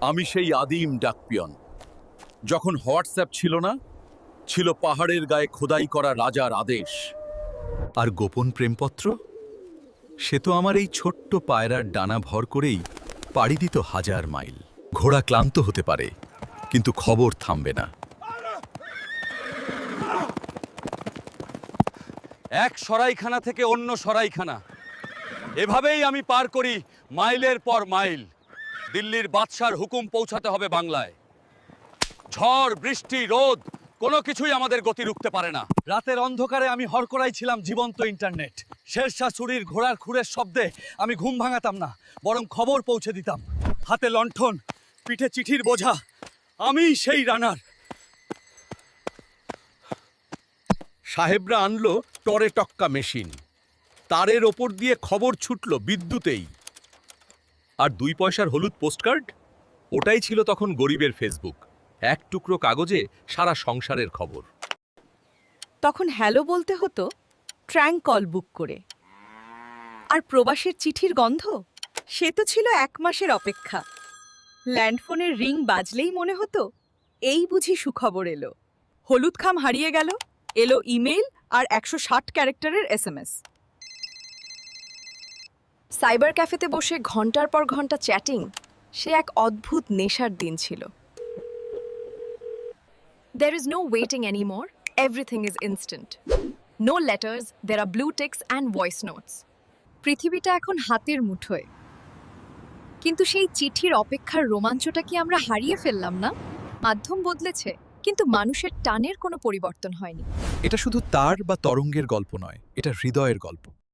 আমি সেই আদিম ডাকপিয়ন। যখন হোয়াটসঅ্যাপ ছিল না, ছিল পাহাড়ের গায়ে খোদাই করা রাজার আদেশ। আর গোপন প্রেমপত্র, সে তো আমার এই ছোট্ট পায়রার ডানা ভর করেই পাড়ি দিত 1000 মাইল। ঘোড়া ক্লান্ত হতে পারে, কিন্তু খবর থামবে না। এক সরাইখানা থেকে অন্য সরাইখানা, এভাবেই আমি পার করি মাইলের পর মাইল। দিল্লির বাদশার হুকুম পৌঁছাতে হবে বাংলায়। ঝড়, বৃষ্টি, রোদ, কোনো কিছুই আমাদের গতি রুখতে পারে না। রাতের অন্ধকারে আমি হরকরাই ছিলাম জীবন্ত ইন্টারনেট। শেরশাহ সুরির ঘোড়ার খুরের শব্দে আমি ঘুম ভাঙাতাম না, বরং খবর পৌঁছে দিতাম। হাতে লণ্ঠন, পিঠে চিঠির বোঝা, আমিই সেই রানার। সাহেবরা আনলো টরে টক্কা মেশিন, তারের ওপর দিয়ে খবর ছুটল বিদ্যুতেই। আর 2 পয়সার হলুদ পোস্টকার্ড, ওটাই ছিল তখন গরিবের ফেসবুক। এক টুকরো কাগজে সারা সংসারের খবর। তখন হ্যালো বলতে হতো ট্র্যাঙ্ক কল বুক করে। আর প্রবাসের চিঠির গন্ধ, সে তো ছিল 1 মাসের অপেক্ষা। ল্যান্ডফোনের রিং বাজলেই মনে হতো এই বুঝি সুখবর এলো। হলুদ খাম হারিয়ে গেল, এলো ইমেল আর 160 ক্যারেক্টারের SMS। সাইবার ক্যাফেতে বসে ঘন্টার পর ঘন্টা চ্যাটিং, সে এক অদ্ভুত নেশার দিন ছিল। There is no waiting anymore. Everything is instant. No letters, there are blue ticks and voice notes. পৃথিবীটা এখন হাতের মুঠোয়। কিন্তু সেই চিঠির অপেক্ষার রোমাঞ্চটা কি আমরা হারিয়ে ফেললাম না? মাধ্যম বদলেছে, কিন্তু মানুষের টানের কোনো পরিবর্তন হয়নি। এটা শুধু তার বা তরঙ্গের গল্প নয়, এটা হৃদয়ের গল্প।